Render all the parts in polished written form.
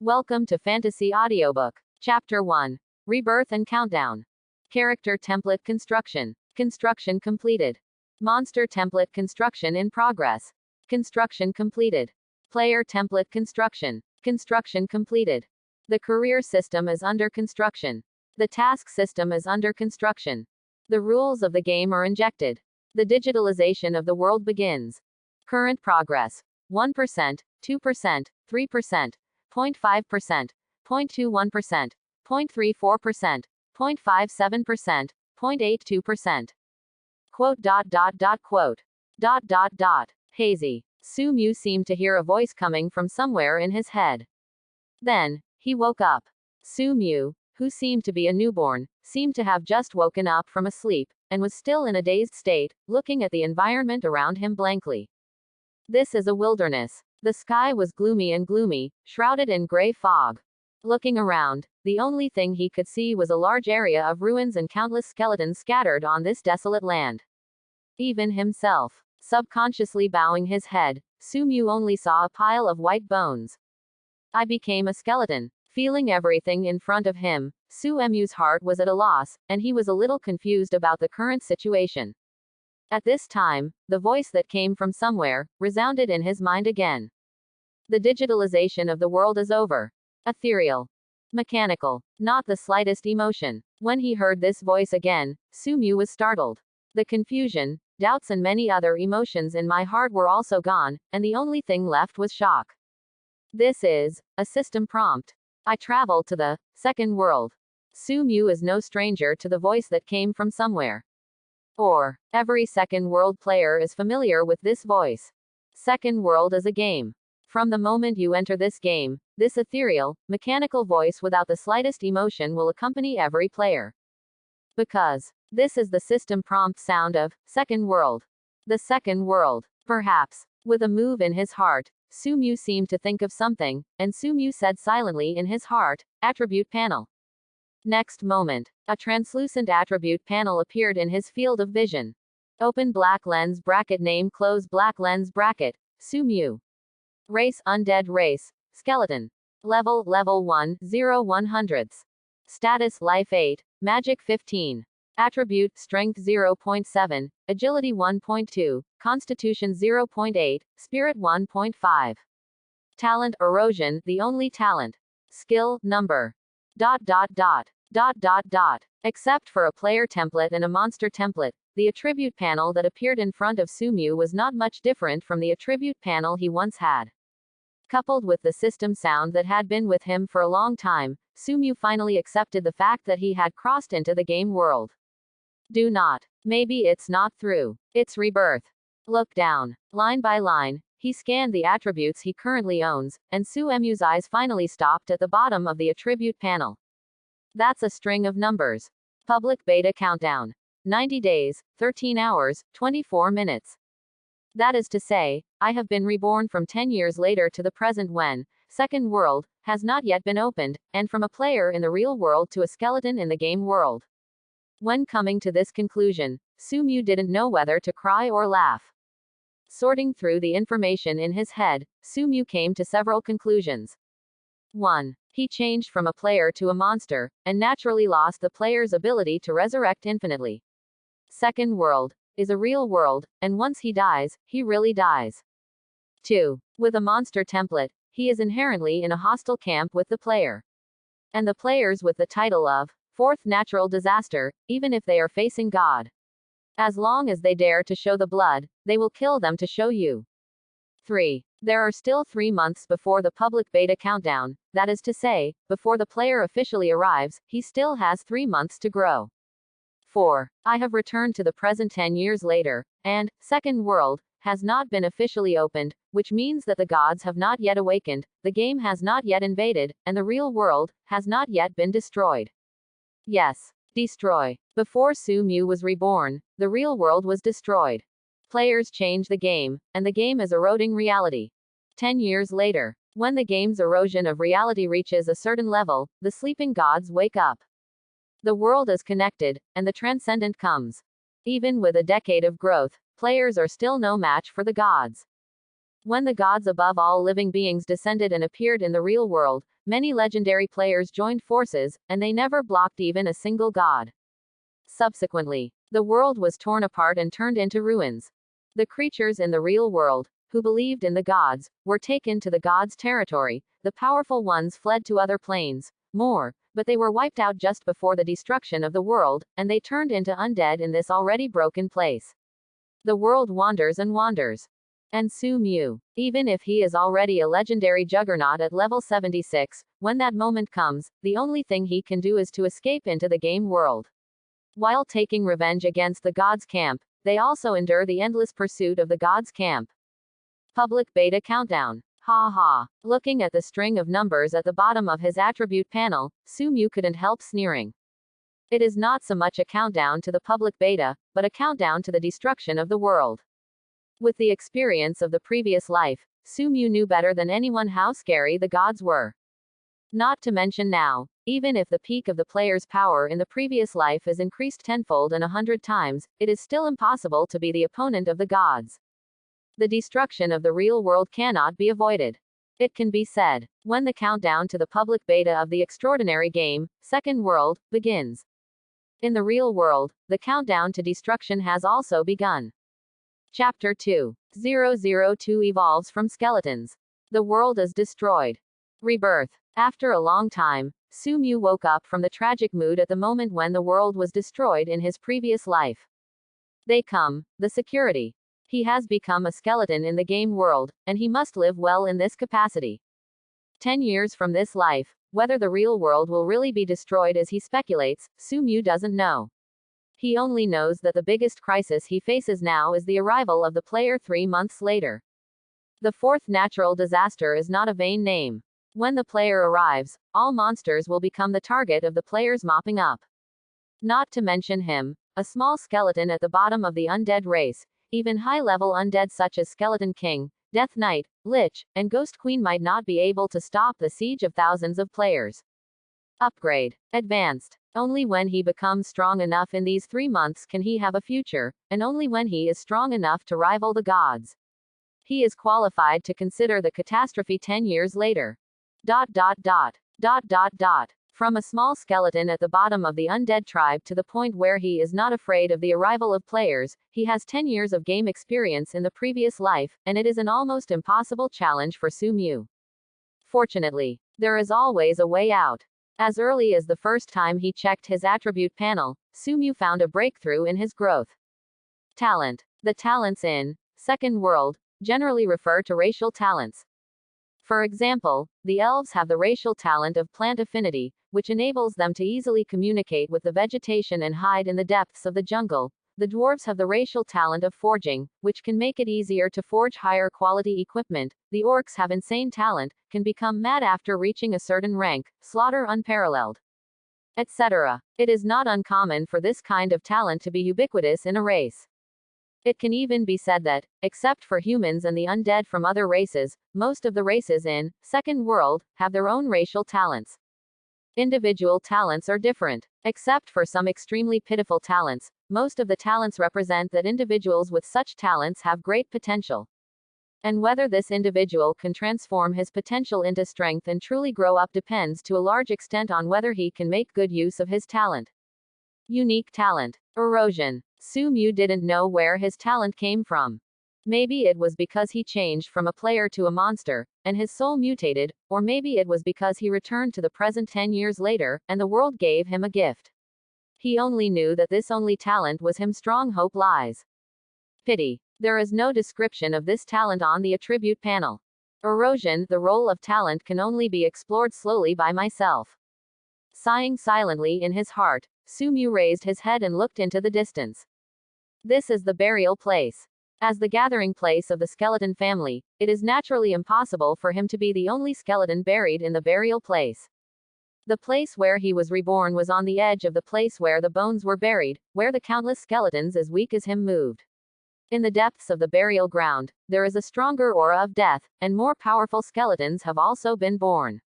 Welcome to Fantasy Audiobook. Chapter 1. Rebirth and Countdown. Character template construction. Construction completed. Monster template construction in progress. Construction completed. Player template construction. Construction completed. The career system is under construction. The task system is under construction. The rules of the game are injected. The digitalization of the world begins. Current progress. 1%, 2%, 3%. 0.5%, 0.21%, 0.34%, 0.57%, 0.82%. Quote. Hazy. Su Mu seemed to hear a voice coming from somewhere in his head. Then, he woke up. Su Mu, who seemed to be a newborn, seemed to have just woken up from a sleep, and was still in a dazed state, looking at the environment around him blankly. This is a wilderness. The sky was gloomy, shrouded in gray fog. Looking around, the only thing he could see was a large area of ruins and countless skeletons scattered on this desolate land. Even himself, subconsciously bowing his head, Su Mu only saw a pile of white bones. I became a skeleton. Feeling everything in front of him, Su Mu's heart was at a loss, and he was a little confused about the current situation. At this time, the voice that came from somewhere resounded in his mind again. The digitalization of the world is over. Ethereal. Mechanical. Not the slightest emotion. When he heard this voice again, Su Mu was startled. The confusion, doubts and many other emotions in my heart were also gone, and the only thing left was shock. This is a system prompt. I traveled to the second world. Su Mu is no stranger to the voice that came from somewhere. Or, every second world player is familiar with this voice. Second world is a game. From the moment you enter this game, this ethereal, mechanical voice without the slightest emotion will accompany every player. Because this is the system prompt sound of second world. The second world. Perhaps, with a move in his heart, Su Mu seemed to think of something, and Su Mu said silently in his heart, attribute panel. Next moment, a translucent attribute panel appeared in his field of vision. Open black lens bracket name close black lens bracket, Su Mu. Race undead race, skeleton. Level 1, 0 100s. Status life 8, magic 15. Attribute strength 0.7, agility 1.2, constitution 0.8, spirit 1.5. Talent erosion the only talent. Skill number. Except for a player template and a monster template, the attribute panel that appeared in front of Su Mu was not much different from the attribute panel he once had. Coupled with the system sound that had been with him for a long time, Su Mu finally accepted the fact that he had crossed into the game world. Do not. Maybe it's not through. It's rebirth. Look down. Line by line, he scanned the attributes he currently owns, and Su Mu's eyes finally stopped at the bottom of the attribute panel. That's a string of numbers. Public beta countdown. 90 days, 13 hours, 24 minutes. That is to say, I have been reborn from 10 years later to the present when, second world, has not yet been opened, and from a player in the real world to a skeleton in the game world. When coming to this conclusion, Su Mu didn't know whether to cry or laugh. Sorting through the information in his head, Su Mu came to several conclusions. 1. He changed from a player to a monster, and naturally lost the player's ability to resurrect infinitely. Second world is a real world, and once he dies, he really dies. 2. With a monster template, he is inherently in a hostile camp with the player. And the players with the title of fourth natural disaster, even if they are facing God. As long as they dare to show the blood, they will kill them to show you. 3. There are still 3 months before the public beta countdown, that is to say, before the player officially arrives, he still has 3 months to grow. 4. I have returned to the present 10 years later, and, second world, has not been officially opened, which means that the gods have not yet awakened, the game has not yet invaded, and the real world has not yet been destroyed. Yes. Destroy. Before Su Mu was reborn, the real world was destroyed. Players change the game, and the game is eroding reality. 10 years later, when the game's erosion of reality reaches a certain level, the sleeping gods wake up. The world is connected, and the transcendent comes. Even with a decade of growth, players are still no match for the gods. When the gods above all living beings descended and appeared in the real world, many legendary players joined forces, and they never blocked even a single god. Subsequently, the world was torn apart and turned into ruins. The creatures in the real world, who believed in the gods, were taken to the gods' territory, the powerful ones fled to other planes, but they were wiped out just before the destruction of the world, and they turned into undead in this already broken place. The world wanders and wanders. And Su Mu, even if he is already a legendary juggernaut at level 76, when that moment comes, the only thing he can do is to escape into the game world. While taking revenge against the gods' camp, they also endure the endless pursuit of the gods' camp. Public beta countdown. Ha ha. Looking at the string of numbers at the bottom of his attribute panel, Su Mu couldn't help sneering. It is not so much a countdown to the public beta, but a countdown to the destruction of the world. With the experience of the previous life, Su Mu knew better than anyone how scary the gods were. Not to mention now, even if the peak of the player's power in the previous life is increased tenfold and 100 times, it is still impossible to be the opponent of the gods. The destruction of the real world cannot be avoided. It can be said, when the countdown to the public beta of the extraordinary game, Second World, begins. In the real world, the countdown to destruction has also begun. Chapter 2:002 evolves from skeletons. The world is destroyed. Rebirth. After a long time, Su Mu woke up from the tragic mood at the moment when the world was destroyed in his previous life. They come, the security. He has become a skeleton in the game world, and he must live well in this capacity. 10 years from this life, whether the real world will really be destroyed as he speculates, Su Mu doesn't know. He only knows that the biggest crisis he faces now is the arrival of the player 3 months later. The fourth natural disaster is not a vain name. When the player arrives, all monsters will become the target of the player's mopping up. Not to mention him, a small skeleton at the bottom of the undead race, even high-level undead such as Skeleton King, Death Knight, Lich, and Ghost Queen might not be able to stop the siege of thousands of players. Upgrade. Advanced. Only when he becomes strong enough in these 3 months can he have a future, and only when he is strong enough to rival the gods. He is qualified to consider the catastrophe 10 years later. From a small skeleton at the bottom of the undead tribe to the point where he is not afraid of the arrival of players, he has 10 years of game experience in the previous life, and it is an almost impossible challenge for Su Mu. Fortunately, there is always a way out. As early as the first time he checked his attribute panel, Su Mu found a breakthrough in his growth. Talent. The talents in Second World generally refer to racial talents. For example, the elves have the racial talent of plant affinity, which enables them to easily communicate with the vegetation and hide in the depths of the jungle. The dwarves have the racial talent of forging, which can make it easier to forge higher quality equipment. The orcs have insane talent, can become mad after reaching a certain rank, slaughter unparalleled, etc. It is not uncommon for this kind of talent to be ubiquitous in a race. It can even be said that, except for humans and the undead from other races, most of the races in Second World have their own racial talents. Individual talents are different. Except for some extremely pitiful talents, most of the talents represent that individuals with such talents have great potential. And whether this individual can transform his potential into strength and truly grow up depends to a large extent on whether he can make good use of his talent. Unique talent. Erosion. Su Mu didn't know where his talent came from. Maybe it was because he changed from a player to a monster, and his soul mutated, or maybe it was because he returned to the present 10 years later, and the world gave him a gift. He only knew that this only talent was him. Strong hope lies. Pity. There is no description of this talent on the attribute panel. Erosion. The role of talent can only be explored slowly by myself. Sighing silently in his heart, Su Mu raised his head and looked into the distance. This is the burial place. As the gathering place of the skeleton family, it is naturally impossible for him to be the only skeleton buried in the burial place. The place where he was reborn was on the edge of the place where the bones were buried, where the countless skeletons as weak as him moved. In the depths of the burial ground, there is a stronger aura of death, and more powerful skeletons have also been born.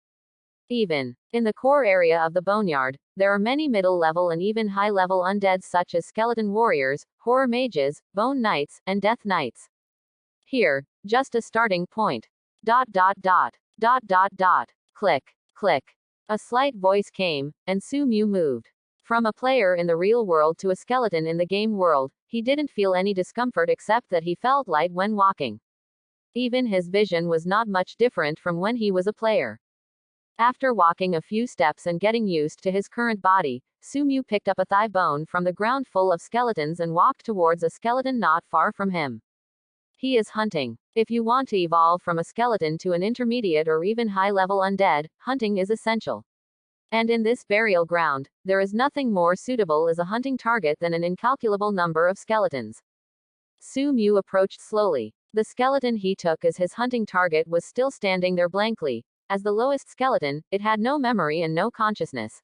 Even in the core area of the boneyard, there are many middle-level and even high-level undeads such as skeleton warriors, horror mages, bone knights, and death knights. Here, Just a starting point. Dot dot dot. Dot dot dot. Click. Click. A slight voice came, and Su Mu moved. From a player in the real world to a skeleton in the game world, he didn't feel any discomfort except that he felt light when walking. Even his vision was not much different from when he was a player. After walking a few steps and getting used to his current body, Su Mu picked up a thigh bone from the ground full of skeletons and walked towards a skeleton not far from him. He is hunting. If you want to evolve from a skeleton to an intermediate or even high-level undead, hunting is essential. And in this burial ground, there is nothing more suitable as a hunting target than an incalculable number of skeletons. Su Mu approached slowly. The skeleton he took as his hunting target was still standing there blankly. As the lowest skeleton, it had no memory and no consciousness.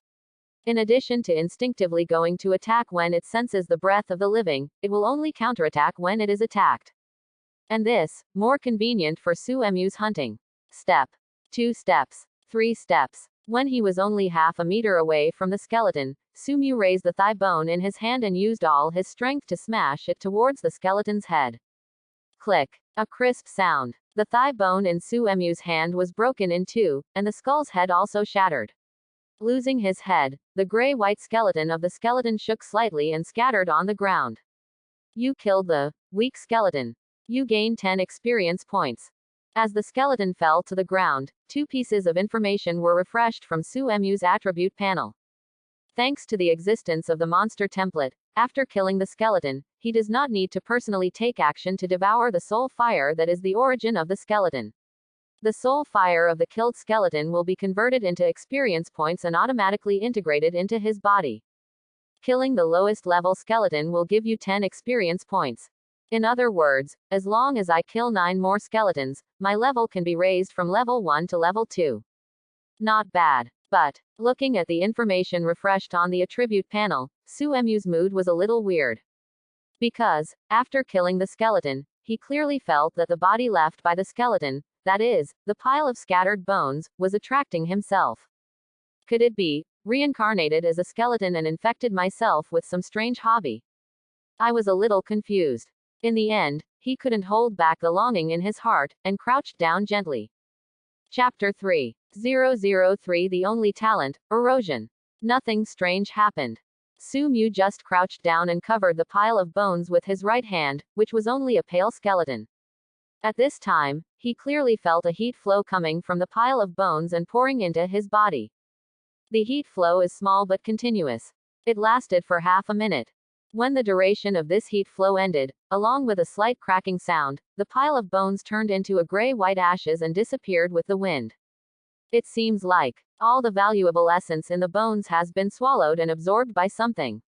In addition to instinctively going to attack when it senses the breath of the living, it will only counterattack when it is attacked. And this, more convenient for Su Mu's hunting. Step. 2 steps. 3 steps. When he was only half a meter away from the skeleton, Su Mu raised the thigh bone in his hand and used all his strength to smash it towards the skeleton's head. Click. A crisp sound. The thigh bone in Su Mu's hand was broken in two, and the skull's head also shattered. Losing his head, the gray-white skeleton of the skeleton shook slightly and scattered on the ground. You killed the weak skeleton. You gain 10 experience points. As the skeleton fell to the ground, 2 pieces of information were refreshed from Su Mu's attribute panel. Thanks to the existence of the monster template, after killing the skeleton, he does not need to personally take action to devour the soul fire that is the origin of the skeleton. The soul fire of the killed skeleton will be converted into experience points and automatically integrated into his body. Killing the lowest level skeleton will give you 10 experience points. In other words, as long as I kill 9 more skeletons, my level can be raised from level 1 to level 2. Not bad. But, looking at the information refreshed on the attribute panel, Su Mu's mood was a little weird. Because, after killing the skeleton, he clearly felt that the body left by the skeleton, that is, the pile of scattered bones, was attracting himself. Could it be, reincarnated as a skeleton and infected myself with some strange hobby? I was a little confused. In the end, he couldn't hold back the longing in his heart, and crouched down gently. Chapter 3:003 The only talent, erosion. Nothing strange happened. Su Mu just crouched down and covered the pile of bones with his right hand, which was only a pale skeleton. At this time, he clearly felt a heat flow coming from the pile of bones and pouring into his body. The heat flow is small but continuous. It lasted for half a minute. When the duration of this heat flow ended, along with a slight cracking sound, the pile of bones turned into a gray-white ashes and disappeared with the wind. It seems like all the valuable essence in the bones has been swallowed and absorbed by something.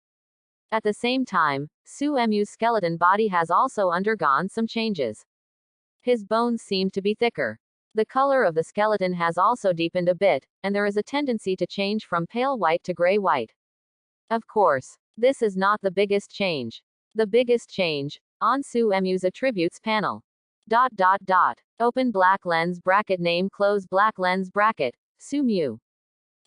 At the same time, Su Mu's skeleton body has also undergone some changes. His bones seem to be thicker. The color of the skeleton has also deepened a bit, and there is a tendency to change from pale white to gray-white. Of course, this is not the biggest change. The biggest change, on Su Mu's attributes panel. Open black lens bracket name close black lens bracket, Su Mu.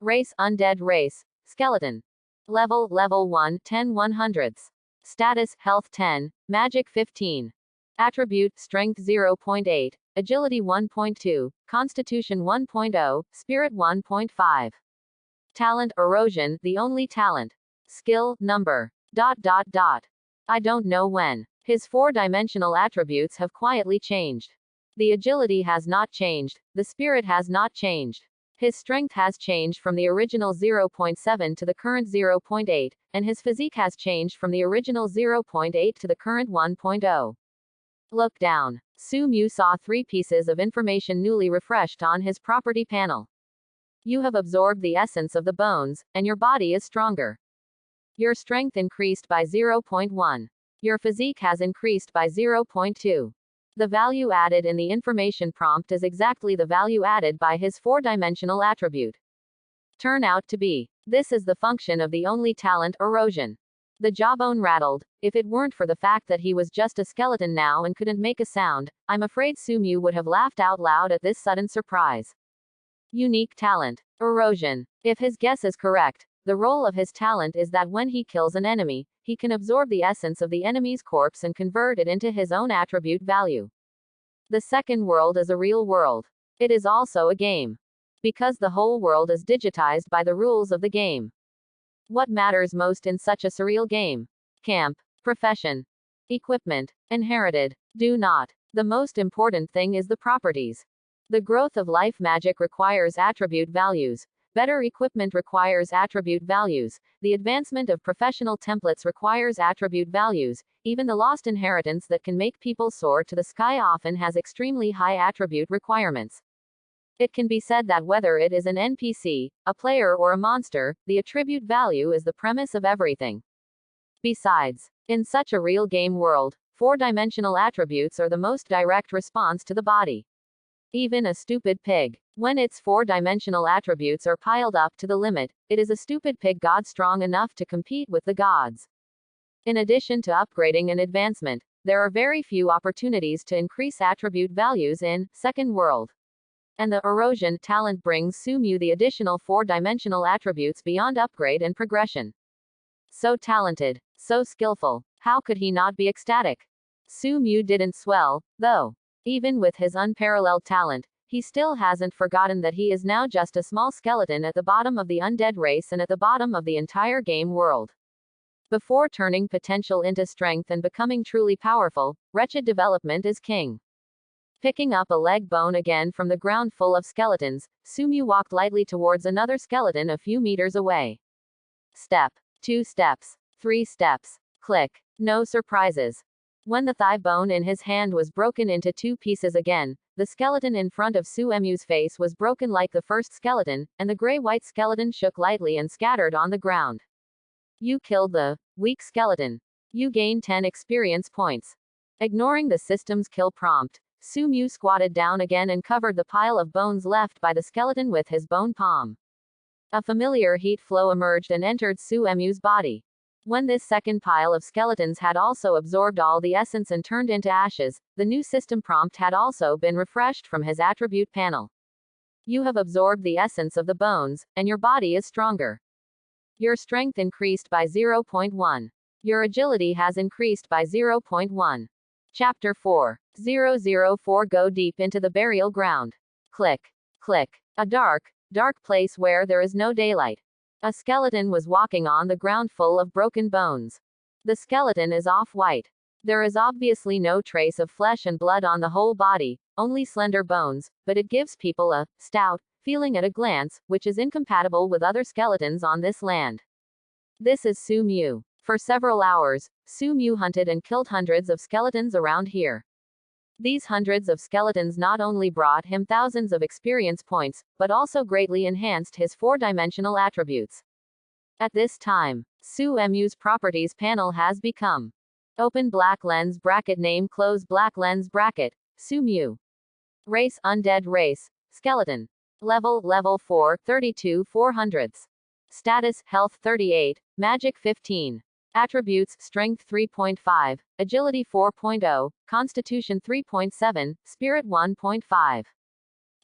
Race undead race, skeleton. Level 1 10 100ths. Status health 10, magic 15. Attribute strength 0.8, agility 1.2, constitution 1.0, spirit 1.5. Talent erosion, the only talent. Skill, number. I don't know when. His 4-dimensional attributes have quietly changed. The agility has not changed, the spirit has not changed. His strength has changed from the original 0.7 to the current 0.8, and his physique has changed from the original 0.8 to the current 1.0. Look down. Su Mu saw 3 pieces of information newly refreshed on his property panel. You have absorbed the essence of the bones, and your body is stronger. Your strength increased by 0.1. Your physique has increased by 0.2. The value added in the information prompt is exactly the value added by his 4-dimensional attribute. Turn out to be. This is the function of the only talent erosion. The jawbone rattled. If it weren't for the fact that he was just a skeleton now and couldn't make a sound, I'm afraid Su Mu would have laughed out loud at this sudden surprise. Unique talent. Erosion. If his guess is correct, the role of his talent is that when he kills an enemy, he can absorb the essence of the enemy's corpse and convert it into his own attribute value. The second world is a real world. It is also a game. Because the whole world is digitized by the rules of the game. What matters most in such a surreal game? Camp, profession, equipment, inherited. Do not. The most important thing is the properties. The growth of life magic requires attribute values. Better equipment requires attribute values. The advancement of professional templates requires attribute values. Even the lost inheritance that can make people soar to the sky often has extremely high attribute requirements. It can be said that whether it is an NPC, a player, or a monster, the attribute value is the premise of everything. Besides, in such a real game world, four-dimensional attributes are the most direct response to the body. Even a stupid pig, when its four-dimensional attributes are piled up to the limit, it is a stupid pig god strong enough to compete with the gods. In addition to upgrading and advancement, there are very few opportunities to increase attribute values in Second World. And the erosion talent brings Sumu the additional four-dimensional attributes beyond upgrade and progression. So talented, so skillful, how could he not be ecstatic? Sumu didn't swell, though. Even with his unparalleled talent, he still hasn't forgotten that he is now just a small skeleton at the bottom of the undead race and at the bottom of the entire game world. Before turning potential into strength and becoming truly powerful, wretched development is king. Picking up a leg bone again from the ground full of skeletons, Sumu walked lightly towards another skeleton a few meters away. Step. 2 steps. 3 steps. Click. No surprises. When the thigh bone in his hand was broken into 2 pieces again, the skeleton in front of Suemu's face was broken like the first skeleton, and the gray-white skeleton shook lightly and scattered on the ground. You killed the weak skeleton. You gain 10 experience points. Ignoring the system's kill prompt, Sumu squatted down again and covered the pile of bones left by the skeleton with his bone palm. A familiar heat flow emerged and entered Suemu's body. When this second pile of skeletons had also absorbed all the essence and turned into ashes, the new system prompt had also been refreshed from his attribute panel. You have absorbed the essence of the bones, and your body is stronger. Your strength increased by 0.1. Your agility has increased by 0.1. Chapter 4:004 Go deep into the burial ground. Click. Click. A dark place where there is no daylight. A skeleton was walking on the ground full of broken bones. The skeleton is off-white. There is obviously no trace of flesh and blood on the whole body, only slender bones, but it gives people a stout feeling at a glance, which is incompatible with other skeletons on this land. This is Sumu. For several hours, Sumu hunted and killed hundreds of skeletons around here. These hundreds of skeletons not only brought him thousands of experience points, but also greatly enhanced his four-dimensional attributes. At this time, Suemu's properties panel has become open black lens bracket name close black lens bracket, Sumu. Race undead race, skeleton. Level 4, 32 400ths. Status health 38, magic 15. Attributes, strength 3.5, agility 4.0, constitution 3.7, spirit 1.5.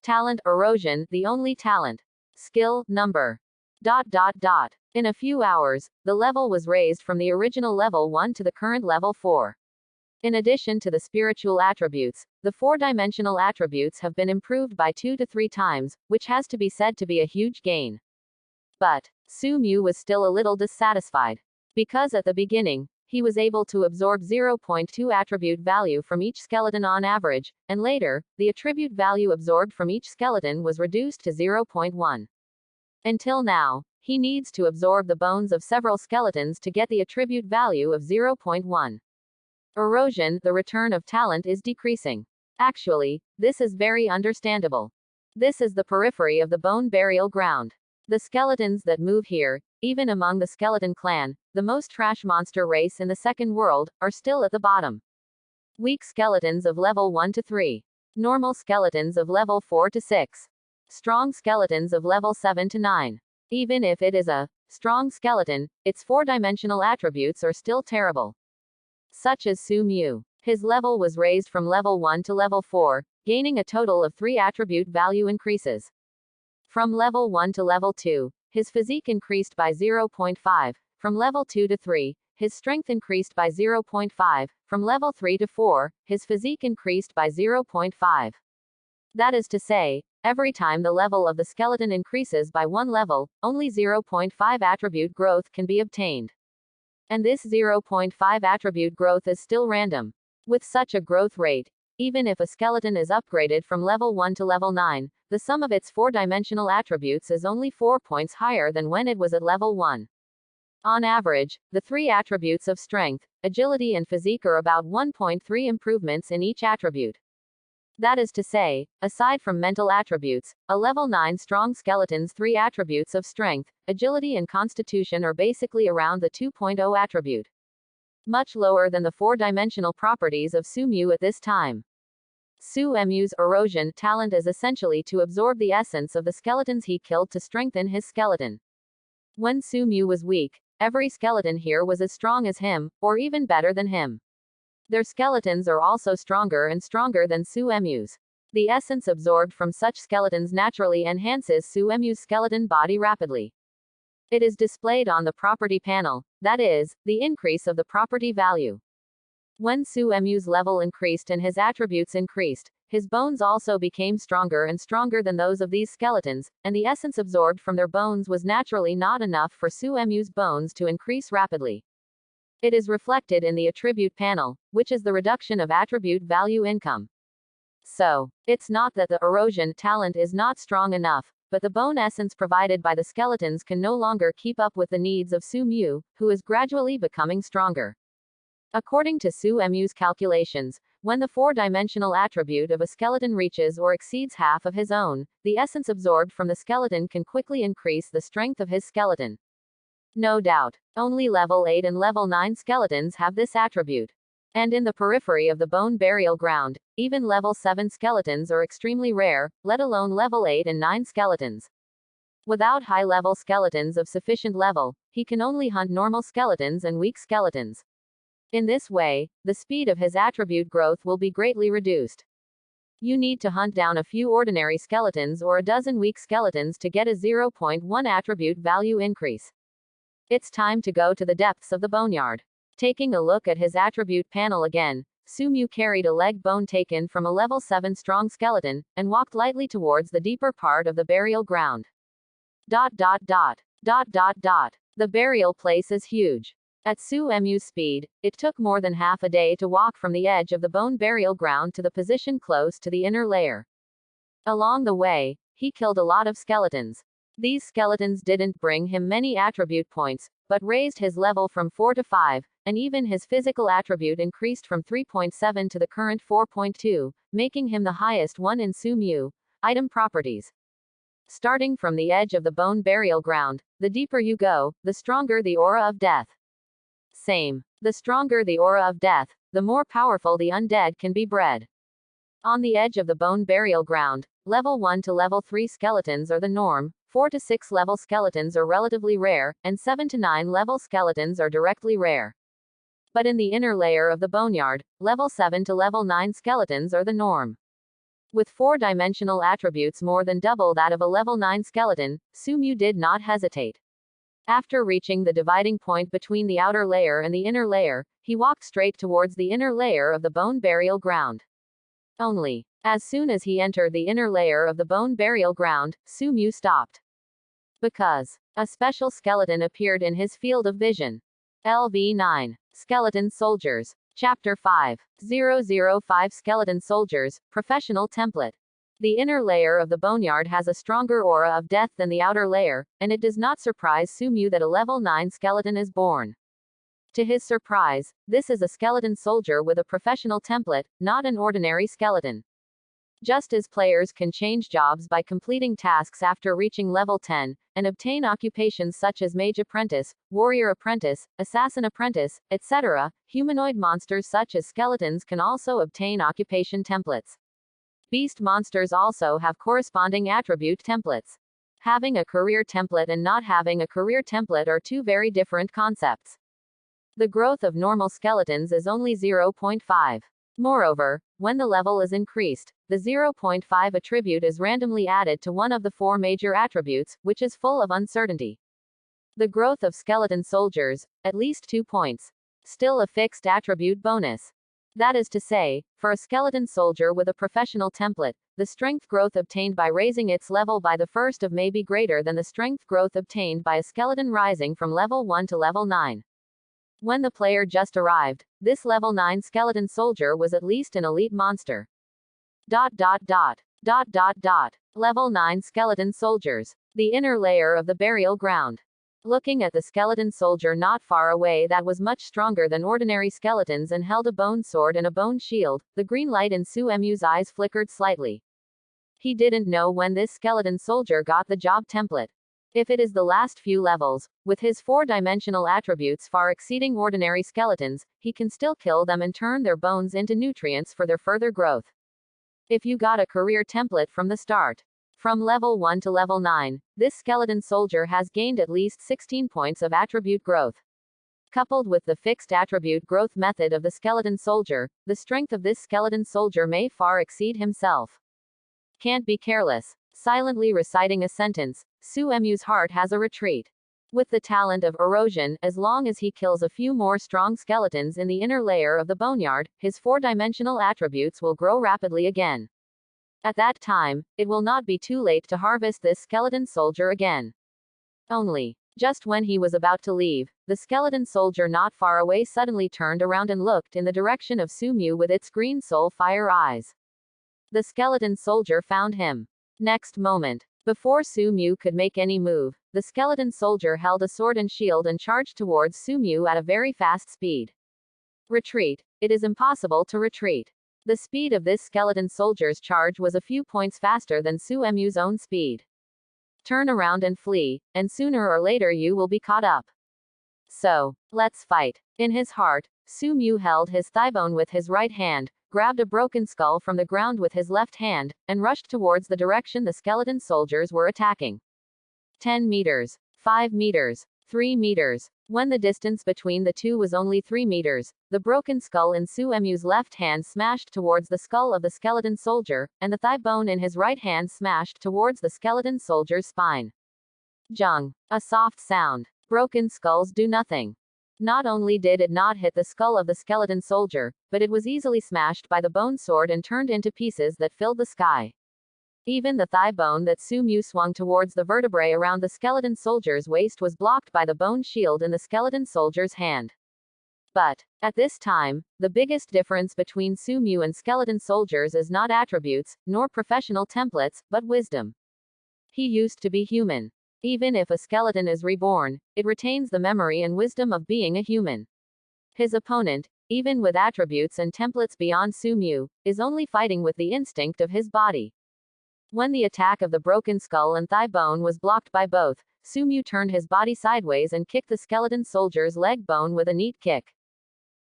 Talent, erosion, the only talent. Skill, number. In a few hours, the level was raised from the original level 1 to the current level 4. In addition to the spiritual attributes, the four-dimensional attributes have been improved by 2 to 3 times, which has to be said to be a huge gain. But Sumu was still a little dissatisfied. Because at the beginning, he was able to absorb 0.2 attribute value from each skeleton on average, and later, the attribute value absorbed from each skeleton was reduced to 0.1. Until now, he needs to absorb the bones of several skeletons to get the attribute value of 0.1. Erosion, the return of talent is decreasing. Actually, this is very understandable. This is the periphery of the bone burial ground. The skeletons that move here, even among the skeleton clan, the most trash monster race in the second world, are still at the bottom. Weak skeletons of level 1 to 3. Normal skeletons of level 4 to 6. Strong skeletons of level 7 to 9. Even if it is a strong skeleton, its four-dimensional attributes are still terrible. Such as Sumu. His level was raised from level 1 to level 4, gaining a total of 3 attribute value increases. From level 1 to level 2, his physique increased by 0.5, from level 2 to 3, his strength increased by 0.5, from level 3 to 4, his physique increased by 0.5. That is to say, every time the level of the skeleton increases by one level, only 0.5 attribute growth can be obtained. And this 0.5 attribute growth is still random. With such a growth rate, even if a skeleton is upgraded from level 1 to level 9, the sum of its 4-dimensional attributes is only 4 points higher than when it was at level 1. On average, the 3 attributes of strength, agility and physique are about 1.3 improvements in each attribute. That is to say, aside from mental attributes, a level 9 strong skeleton's 3 attributes of strength, agility and constitution are basically around the 2.0 attribute. Much lower than the 4-dimensional properties of Sumu at this time. Suemu's erosion talent is essentially to absorb the essence of the skeletons he killed to strengthen his skeleton. When Sumu was weak, every skeleton here was as strong as him, or even better than him. Their skeletons are also stronger and stronger than Suemu's. The essence absorbed from such skeletons naturally enhances Suemu's skeleton body rapidly. It is displayed on the property panel, that is, the increase of the property value. When Suemu's level increased and his attributes increased, his bones also became stronger and stronger than those of these skeletons, and the essence absorbed from their bones was naturally not enough for Suemu's bones to increase rapidly. It is reflected in the attribute panel, which is the reduction of attribute value income. So, it's not that the erosion talent is not strong enough, but the bone essence provided by the skeletons can no longer keep up with the needs of Sumu, who is gradually becoming stronger. According to Suemu's calculations, when the 4-dimensional attribute of a skeleton reaches or exceeds half of his own, the essence absorbed from the skeleton can quickly increase the strength of his skeleton. No doubt, only level 8 and level 9 skeletons have this attribute. And in the periphery of the bone burial ground, even level 7 skeletons are extremely rare, let alone level 8 and 9 skeletons. Without high-level skeletons of sufficient level, he can only hunt normal skeletons and weak skeletons. In this way, the speed of his attribute growth will be greatly reduced. You need to hunt down a few ordinary skeletons or a dozen weak skeletons to get a 0.1 attribute value increase. It's time to go to the depths of the boneyard. Taking a look at his attribute panel again, Sumu carried a leg bone taken from a level 7 strong skeleton, and walked lightly towards the deeper part of the burial ground. The burial place is huge. At Suemu's speed, it took more than half a day to walk from the edge of the bone burial ground to the position close to the inner layer. Along the way, he killed a lot of skeletons. These skeletons didn't bring him many attribute points, but raised his level from 4 to 5, and even his physical attribute increased from 3.7 to the current 4.2, making him the highest one in Sumu. Item properties. Starting from the edge of the bone burial ground, the deeper you go, the stronger the aura of death. Same. The stronger the aura of death, the more powerful the undead can be bred. On the edge of the bone burial ground, level 1 to level 3 skeletons are the norm, 4 to 6 level skeletons are relatively rare, and 7 to 9 level skeletons are directly rare. But in the inner layer of the boneyard, level 7 to level 9 skeletons are the norm. With 4-dimensional attributes more than double that of a level 9 skeleton, Sumu did not hesitate. After reaching the dividing point between the outer layer and the inner layer, he walked straight towards the inner layer of the bone burial ground. Only, as soon as he entered the inner layer of the bone burial ground, Sumu stopped. Because a special skeleton appeared in his field of vision. LV9. Skeleton Soldiers. Chapter 5. 005 Skeleton Soldiers, Professional Template. The inner layer of the boneyard has a stronger aura of death than the outer layer, and it does not surprise Sumu that a level 9 skeleton is born. To his surprise, this is a skeleton soldier with a professional template, not an ordinary skeleton. Just as players can change jobs by completing tasks after reaching level 10, and obtain occupations such as Mage Apprentice, Warrior Apprentice, Assassin Apprentice, etc., humanoid monsters such as skeletons can also obtain occupation templates. Beast monsters also have corresponding attribute templates. Having a career template and not having a career template are two very different concepts. The growth of normal skeletons is only 0.5. Moreover, when the level is increased, the 0.5 attribute is randomly added to one of the 4 major attributes, which is full of uncertainty. The growth of skeleton soldiers, at least 2 points. Still a fixed attribute bonus. That is to say, for a skeleton soldier with a professional template, the strength growth obtained by raising its level by the 1st of May be greater than the strength growth obtained by a skeleton rising from level 1 to level 9. When the player just arrived, this level 9 skeleton soldier was at least an elite monster. Level 9 skeleton soldiers. The inner layer of the burial ground. Looking at the skeleton soldier not far away that was much stronger than ordinary skeletons and held a bone sword and a bone shield, the green light in Su Emu's eyes flickered slightly. He didn't know when this skeleton soldier got the job template. If it is the last few levels, with his 4-dimensional attributes far exceeding ordinary skeletons, he can still kill them and turn their bones into nutrients for their further growth. If you got a career template from the start, from level 1 to level 9, this skeleton soldier has gained at least 16 points of attribute growth. Coupled with the fixed attribute growth method of the skeleton soldier, the strength of this skeleton soldier may far exceed himself. Can't be careless. Silently reciting a sentence, Su Emu's heart has a retreat. With the talent of erosion, as long as he kills a few more strong skeletons in the inner layer of the boneyard, his 4-dimensional attributes will grow rapidly again. At that time, it will not be too late to harvest this skeleton soldier again. Only, just when he was about to leave, the skeleton soldier not far away suddenly turned around and looked in the direction of Su Mu with its green soul fire eyes. The skeleton soldier found him. Next moment, before Su Mu could make any move, the skeleton soldier held a sword and shield and charged towards Su Mu at a very fast speed. Retreat. It is impossible to retreat. The speed of this skeleton soldier's charge was a few points faster than Su Emu's own speed. Turn around and flee, and sooner or later you will be caught up. So, let's fight. In his heart, Su Mu held his thighbone with his right hand, grabbed a broken skull from the ground with his left hand, and rushed towards the direction the skeleton soldiers were attacking. 10 meters. 5 meters. 3 meters. When the distance between the two was only 3 meters, the broken skull in Su Emu's left hand smashed towards the skull of the skeleton soldier, and the thigh bone in his right hand smashed towards the skeleton soldier's spine. Jung. A soft sound. Broken skulls do nothing. Not only did it not hit the skull of the skeleton soldier, but it was easily smashed by the bone sword and turned into pieces that filled the sky. Even the thigh bone that Su Mu swung towards the vertebrae around the skeleton soldier's waist was blocked by the bone shield in the skeleton soldier's hand. But, at this time, the biggest difference between Su Mu and skeleton soldiers is not attributes, nor professional templates, but wisdom. He used to be human. Even if a skeleton is reborn, it retains the memory and wisdom of being a human. His opponent, even with attributes and templates beyond Su Mu, is only fighting with the instinct of his body. When the attack of the broken skull and thigh bone was blocked by both, Su Mu turned his body sideways and kicked the skeleton soldier's leg bone with a neat kick.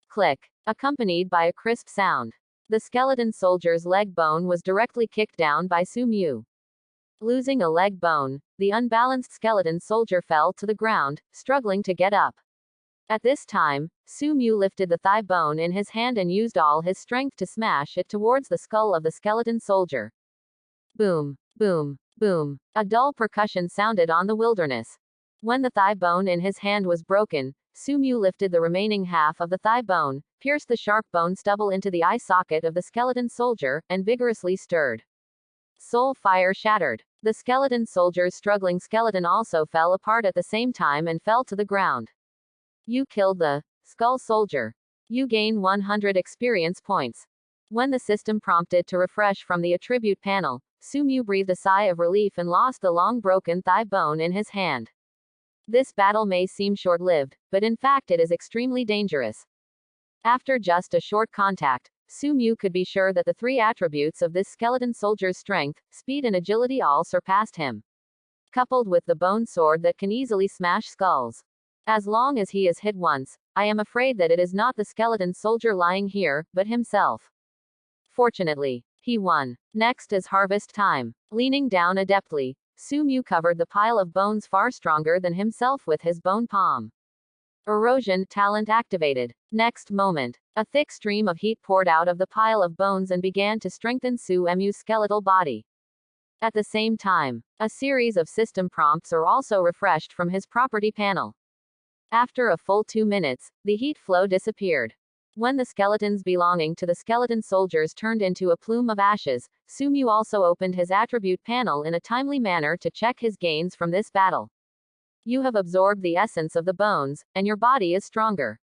Click, accompanied by a crisp sound. The skeleton soldier's leg bone was directly kicked down by Su Mu. Losing a leg bone, the unbalanced skeleton soldier fell to the ground, struggling to get up. At this time, Su Mu lifted the thigh bone in his hand and used all his strength to smash it towards the skull of the skeleton soldier. Boom, boom, boom. A dull percussion sounded on the wilderness. When the thigh bone in his hand was broken, Su Mu lifted the remaining half of the thigh bone, pierced the sharp bone stubble into the eye socket of the skeleton soldier, and vigorously stirred. Soul fire shattered. The skeleton soldier's struggling skeleton also fell apart at the same time and fell to the ground. You killed the skull soldier. You gain 100 experience points. When the system prompted to refresh from the attribute panel, Su Mu breathed a sigh of relief and lost the long broken thigh bone in his hand. This battle may seem short-lived, but in fact it is extremely dangerous. After just a short contact, Su Mu could be sure that the 3 attributes of this skeleton soldier's strength, speed and agility all surpassed him. Coupled with the bone sword that can easily smash skulls. As long as he is hit once, I am afraid that it is not the skeleton soldier lying here, but himself. Fortunately, he won. Next is harvest time. Leaning down adeptly, Su Mu covered the pile of bones far stronger than himself with his bone palm. Erosion talent activated. Next moment, a thick stream of heat poured out of the pile of bones and began to strengthen Su Emu's skeletal body. At the same time, a series of system prompts are also refreshed from his property panel. After a full 2 minutes, the heat flow disappeared. When the skeletons belonging to the skeleton soldiers turned into a plume of ashes, Sumyu also opened his attribute panel in a timely manner to check his gains from this battle. You have absorbed the essence of the bones, and your body is stronger.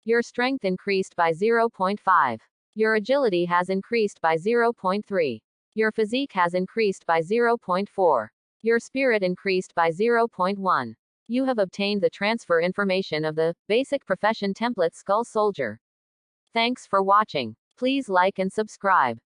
Your strength increased by 0.5. Your agility has increased by 0.3. Your physique has increased by 0.4. Your spirit increased by 0.1. You have obtained the transfer information of the basic profession template Skull Soldier. Thanks for watching. Please like and subscribe.